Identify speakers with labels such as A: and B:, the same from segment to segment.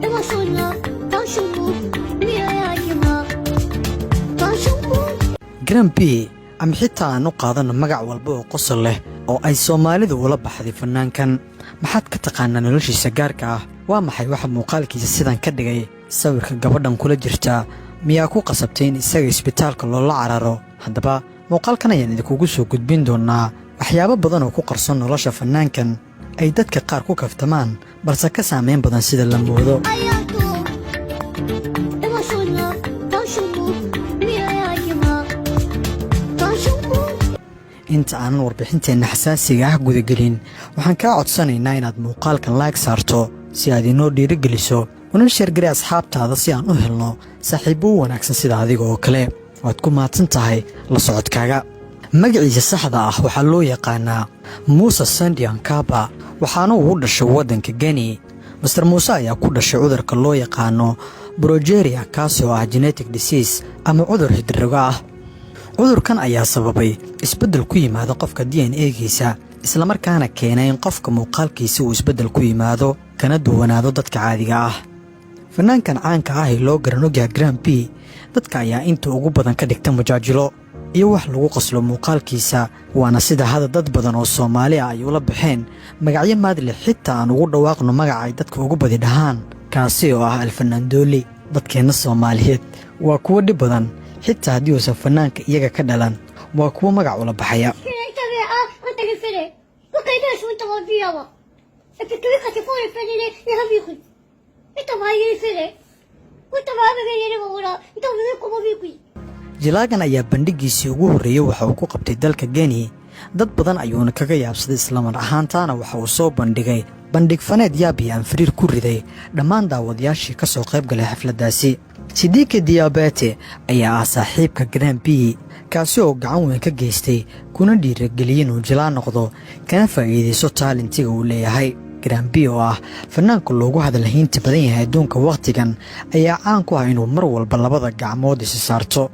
A: 那么说呢，当胸部你爱吗？当胸部。
B: Grampi ama xitaa aan u qaadano magac walba oo qosol leh oo ay Soomaalidu ula baxday fanaankan maxaad ka taqaanaa noloshiisa gaarka ah waa maxay waxa muuqaalkiisa sidan ka dhigay sawirka gabadhan kula jirta miyaa ku qasabtay in isaga isbitaalka loola cararo haddaba muuqaalkan ayaan idinkugu soo gudbin doonaa waxyaabo badan oo ku qarsoon nolosha fanaankan ay dadka qaar ku kaftamaan balse ka saameyn badan sida la moodo inta aanan warbixinteenna xasaasiga ah gudagelin waxaan kaa codsanaynaa inaad muuqaalkan like saarto si aad inoo dhiirigeliso una sheergari asxaabtaada si aan u helno saaxiibo u wanaagsan sida adiga oo kale waad ku mahadsan tahay la socodkaaga magaciisa saxda ah waxaa loo yaqaanaa Musa Sandian Kaba waxaana uu u dhashay waddanka Guinea Mr. Musa ayaa ku dhashay cudurka loo yaqaano progeria kaasi oo ah genetic disease ama cudur hidroga ah cudurkan ayaa sababay isbeddel ku yimaado qofka DNA-giisa isla markaana keenay in qofka muuqaalkiisa uu isbeddel ku yimaado kana duwanaado dadka caadiga ah fanaankan caanka ah ee loo garan ogyahay Grampi dadka ayaa inta ugu badan ka dhigta mujaajilo iyo wax lagu qoslo muuqaalkiisa waana sida hada dad badan oo Soomaali ah ay ula baxeen magacyo maadle xitaa aan ugu dhawaaqno magaca ay dadka ugu badi dhahaan kaasi oo ah Alfanaandooli dadkeena Soomaaliyeed waa kuwa dhib badan xitaa haddii uusan fanaanka iyaga ka dhalan waa kuwa magac ula baxaya jilaagan ayaa bandhigiisii ugu horreeyay waxa uu ku qabtay dalka Guinea dad badan ayuuna kaga yaabsaday islamar ahaantaana waxa uu soo bandhigay bandhig faneed yaabi aan firiir ku riday dhammaan daawadayaashii ka soo qayb galay xafladaasi Sidiki Diabete ayaa ah saaxiibka Grampi kaasi oo gacan weyn ka geystay kuna dhiirigeliyay inuu jilaa noqdo kana faa'iideysto talentiga uu leeyahay Grampi oo ah fanaanka loogu hadalhaynta badan yahay adduunka waqtigan ayaa caan ku ah inuu mar walba labada gacmood is saarto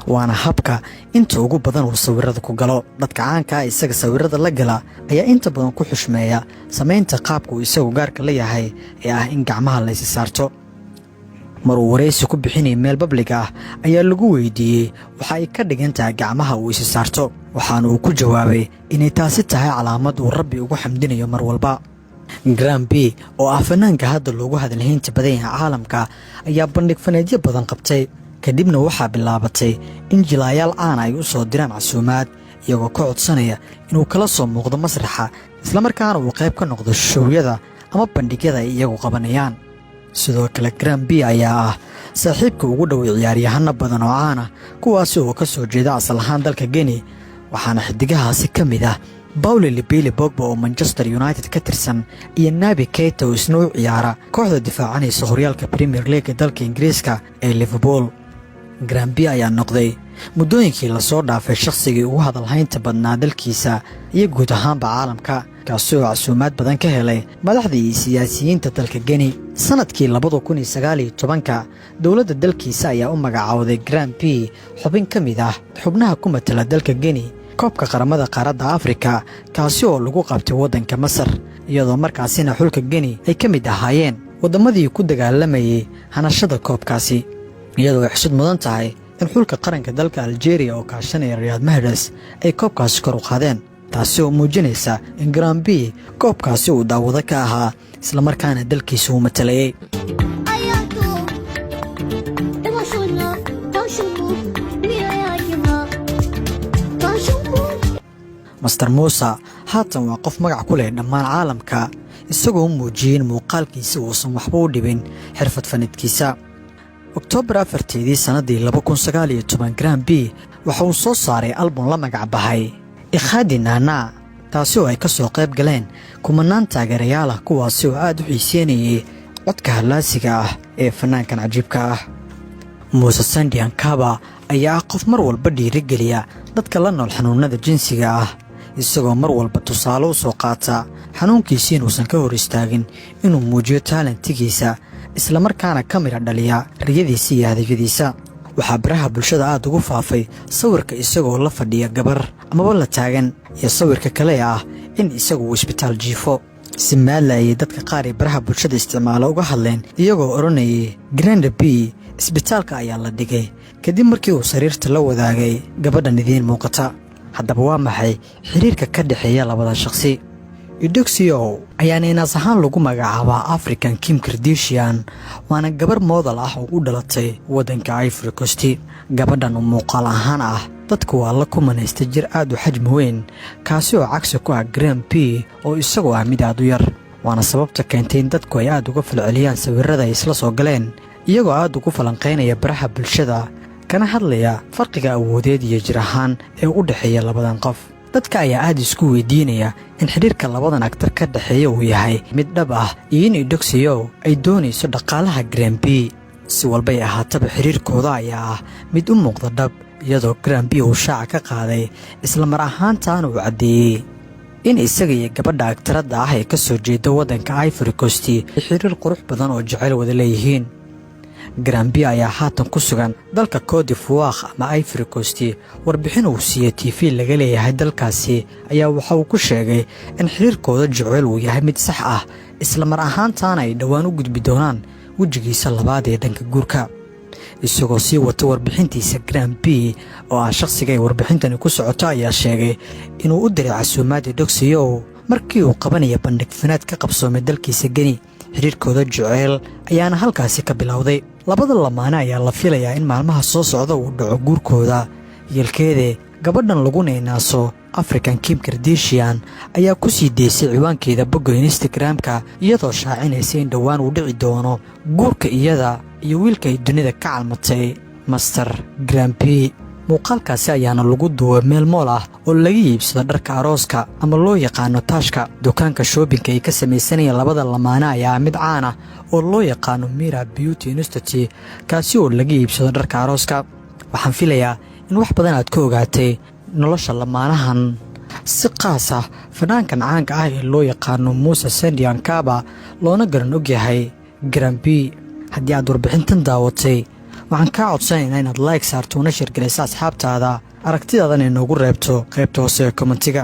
B: waana habka inta ugu badan uu sawirada ku galo dadka caanka ah isaga sawirada la gala ayaa inta badan ku xushmeeya sameynta qaabka uu isagu gaarka leeyahay ee ah in gacmaha la is saarto maruu wareysi ku bixinay meel public ah ayaa lagu weydiiyay waxa ay ka dhigan tahay gacmaha uu is saarto waxaana uu ku jawaabay inay taasi tahay calaamad uu Rabbi ugu xamdinayo mar walba Grampi oo ah fanaanka hadda loogu hadalhaynta badan yahay caalamka ayaa bandhig faneedyo badan qabtay kadibna waxaa bilaabatay in jilaayaal caan ay u soo diraan casuumaad iyagoo ka codsanaya inuu kala soo muuqdo masraxa isla markaana uu qayb ka noqdo showyada ama bandhigyada ay iyagu qabanayaan sidoo kale Grampi ayaa ah saaxiibka ugu dhow ciyaaryahano badan oo caan ah kuwaasi oo ka soo jeeda asal ahaan dalka Guinea waxaana xidigahaasi ka mid ah Paul Libile Pogba oo Manchester United ka tirsan iyo Naby Keita oo isna u ciyaara kooxda difaacanaysa horyaalka Premier League dalka Ingiriiska ee Liverpool Grampi ayaa noqday muddooyinkii la soo dhaafay shakhsigii ugu hadalhaynta badnaa dalkiisa iyo guud ahaanba caalamka kaasi oo casuumaad badan ka helay madaxda iyo siyaasiyiinta dalka Guinea sanadkii 2019 dowladda dalkiisa ayaa u magacaawday Grampi xubin ka mid ah xubnaha ku matala dalka Guinea koobka qaramada qaaradda Afrika kaasi oo lagu qabtay waddanka Masar iyadoo markaasina xulka Guinea ay ka mid ahaayeen wadamadii ku dagaalamayay hanashada koobkaasi iyadoo ay xusud mudan tahay in xulka qaranka dalka Algeria oo kaashanaya Riyad Mahrez ay koobkaasi kor u qaadeen taasi oo muujinaysa in Grampi koobkaasi uu daawado ka ahaa isla markaana dalkiisa uu matalayay Mr. Musa haatan waa qof magac ku leh dhammaan caalamka isagoo muujiyay in muuqaalkiisa uusan waxba u dhibin xirfad fanidkiisa October 4 sanadii 2019 Grampi waxa uu soo saaray album la magac baxay Ikhadi Nana taasi oo ay ka soo qayb galeen kumanaan taageerayaal ah kuwaasi oo aad u xiiseynayay codka halaasiga ah ee fanaankan cajiibka ah Musa Sandian Kaba ayaa ah qof mar walba dhiirigeliya dadka la nool xanuunada jinsiga ah isagoo mar walba tusaale u soo qaata xanuunkiisa inuusan ka hor istaagin inuu muujiyo talentigiisa isla markaana ka mira dhaliya riyadiisa iyo hadafyadiisa waxaa baraha bulshada aad ugu faafay sawirka isagoo la fadhiya gabar amaba la taagan iyo sawirka kale ah in isagu uu isbitaal jiifo si maadla ayay dadka qaar ee baraha bulshada isticmaala uga hadleen iyagoo odhanayay Grande B isbitaalka ayaa la dhigay kadib markii uu sariirta la wadaagay gabadhan idiin muuqata. haddaba waa maxay xiriirka ka dhexeeya labada shakhsi? Eudoxia ayaana inaas ahaan lagu magacaabaa African Kim Kardashian, waana gabar model ah oo u dhalatay waddanka Ivory Coast. gabadhan oo muuqaal ahaan ah dadku waa la kumanaysta jir aad u xajmi weyn, kaasi oo cagsi ku ah Grande B oo isagoo ah mid aad u yar, waana sababta keentay in dadku ay aad uga falceliyaan sawirrada ay isla soo galeen iyagoo aad ugu falanqaynaya baraha bulshada kana hadlaya farqiga awoodeed iyo jir ahaan ee u dhaxeeya labadan qof. dadka ayaa aad isku weydiinaya in xiriirka labadan aktar ka dhaxeeya uu yahay mid dhab ah iyo in Eudoxia ay doonayso dhaqaalaha Grande B. si walba ay ahaataba xiriirkooda ayaa ah mid u muuqda dhab, iyadoo Grande B uu shaaca ka qaaday isla mar ahaantaana uu caddeeyey in isaga iyo gabadha aktaradda ah ee ka soo jeeda waddanka Ivory Coast ay xiriir qurux badan oo jacayl wada leeyihiin. Grande B ayaa haatan ku sugan dalka Côte d'Ivoire ama Ivory Coast. warbixin uu siiyey TV laga leeyahay dalkaasi ayaa waxa uu ku sheegay in xiriirkooda jacayl uu yahay mid sax ah, isla mar ahaantaana ay dhowaan u gudbi doonaan wejigiisa labaad ee dhanka guurka. isagoo sii wata warbixintiisa, Grande B oo ah shakhsiga ay warbixintani ku socoto ayaa sheegay inuu u diray casuumaad Eudoxia markii uu qabanaya bandhig fanaad ka qabsoomay dalkiisa Geni. xiriirkooda jacayl ayaana halkaasi ka bilowday. labada lamaane ayaa la filayaa in maalmaha soo socda uu dhaco guurkooda. yeelkeede gabadhan lagu naynaaso African Kim Kardashian ayaa ku sii deysay ciwaankeeda bogga Instagram-ka iyadoo shaacinaysa in dhowaan uu dhici doono guurka iyada iyo wiilka ay dunida ka calmatay Master Grande B. muuqaalkaasi ayaana lagu duubay meel mool ah oo laga iibsado dharka arooska ama loo yaqaano taashka. dukaanka shoppingka ay ka samaysanayeen labada lamaane ayaa mid caan ah oo loo yaqaano Mira Beauty Institute, kaasi oo laga iibsado dharka arooska. waxaan filayaa in wax badan aad ka ogaatay nolosha lamaanahan. si qaas ah fanaankan caanka ah ee loo yaqaano Musa Sandian Kaba loona garan og yahay Grande B. haddii aad warbixintan daawatay, waxaan kaa codsanaynaa inaad like saarto una share garayso asxaabtaada, aragtidaadana inoogu reebto qaybta hoose ee kommentiga.